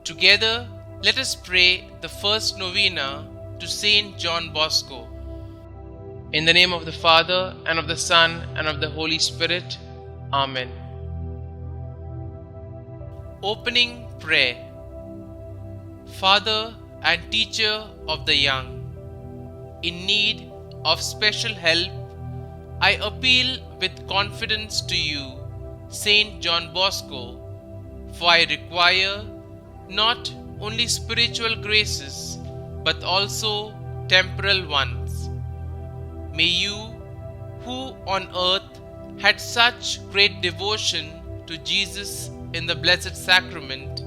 Together, let us pray the first novena to St John Bosco. In the name of the Father, and of the Son, and of the Holy Spirit. Amen. Opening Prayer. Father and teacher of the young, in need of special help, I appeal with confidence to you, St John Bosco, for I require not only spiritual graces but also temporal ones. May you, who on earth had such great devotion to Jesus in the Blessed Sacrament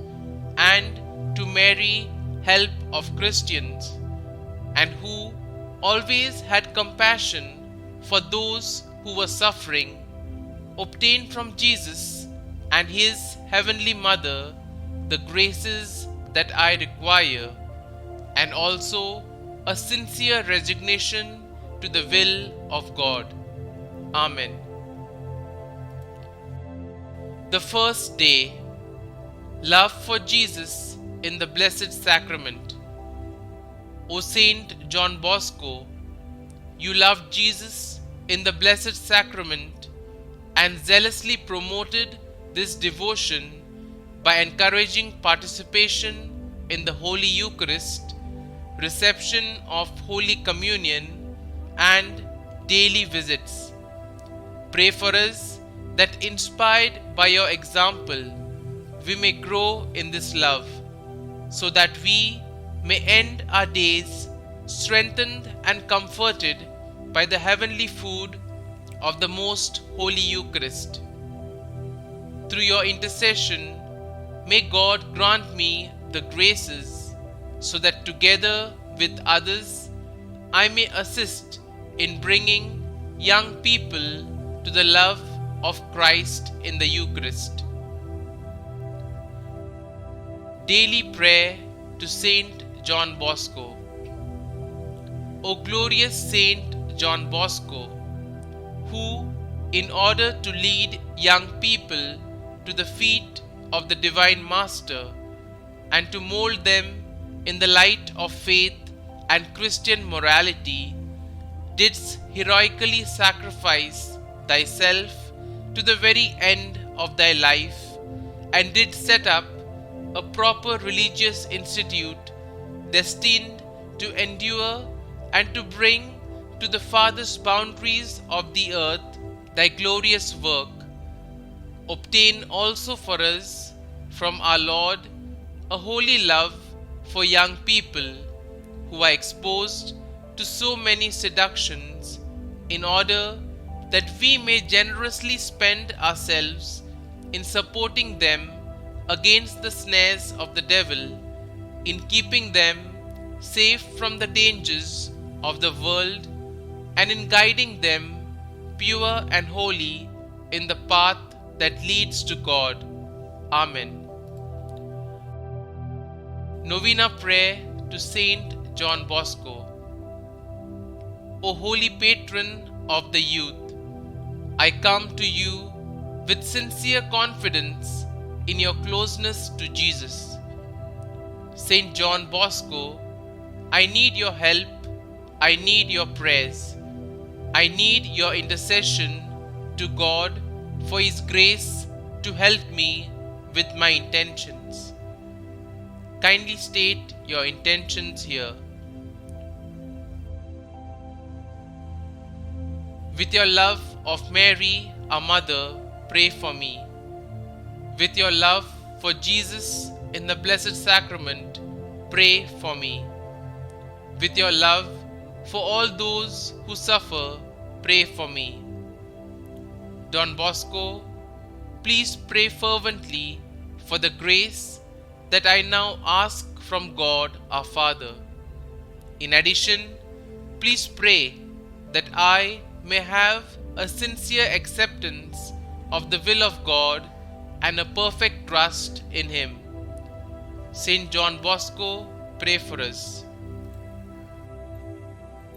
and to Mary, help of Christians, and who always had compassion for those who were suffering, obtain from Jesus and his heavenly Mother the graces that I require, and also a sincere resignation to the will of God. Amen. The first day. Love for Jesus in the Blessed Sacrament. O Saint John Bosco, you loved Jesus in the Blessed Sacrament and zealously promoted this devotion by encouraging participation in the Holy Eucharist, reception of Holy Communion, and daily visits. Pray for us that, inspired by your example, we may grow in this love, so that we may end our days strengthened and comforted by the heavenly food of the Most Holy Eucharist. Through your intercession, may God grant me the graces, so that together with others I may assist in bringing young people to the love of Christ in the Eucharist. Daily Prayer to St John Bosco. O glorious St John Bosco, who, in order to lead young people to the feet of the Divine Master and to mold them in the light of faith and Christian morality, didst heroically sacrifice thyself to the very end of thy life, and did set up a proper religious institute destined to endure and to bring to the farthest boundaries of the earth thy glorious work. Obtain also for us from our Lord a holy love for young people who are exposed to so many seductions, in order that we may generously spend ourselves in supporting them against the snares of the devil, in keeping them safe from the dangers of the world, and in guiding them pure and holy in the path that leads to God. Amen. Novena Prayer to Saint John Bosco. O holy patron of the youth, I come to you with sincere confidence in your closeness to Jesus. St John Bosco, I need your help, I need your prayers, I need your intercession to God for His grace to help me with my intentions. Kindly state your intentions here. With your love of Mary, our Mother, pray for me. With your love for Jesus in the Blessed Sacrament, pray for me. With your love for all those who suffer, pray for me. Don Bosco, please pray fervently for the grace that I now ask from God our Father. In addition, please pray that I may have a sincere acceptance of the will of God and a perfect trust in Him. St. John Bosco, pray for us.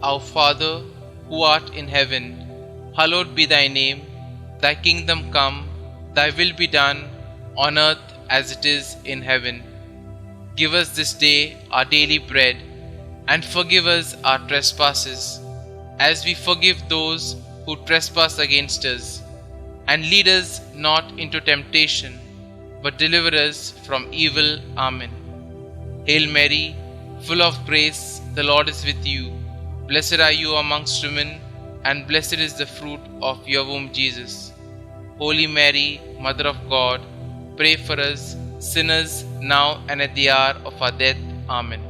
Our Father, who art in heaven, hallowed be thy name. Thy kingdom come, thy will be done, on earth as it is in heaven. Give us this day our daily bread, and forgive us our trespasses, as we forgive those who trespass against us. And lead us not into temptation, but deliver us from evil. Amen. Hail Mary, full of grace, the Lord is with you. Blessed are you amongst women, and blessed is the fruit of your womb, Jesus. Holy Mary, Mother of God, pray for us sinners now and at the hour of our death. Amen.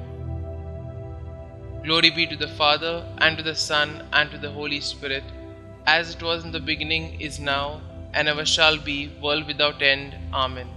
Glory be to the Father, and to the Son, and to the Holy Spirit, as it was in the beginning, is now, and ever shall be, world without end. Amen.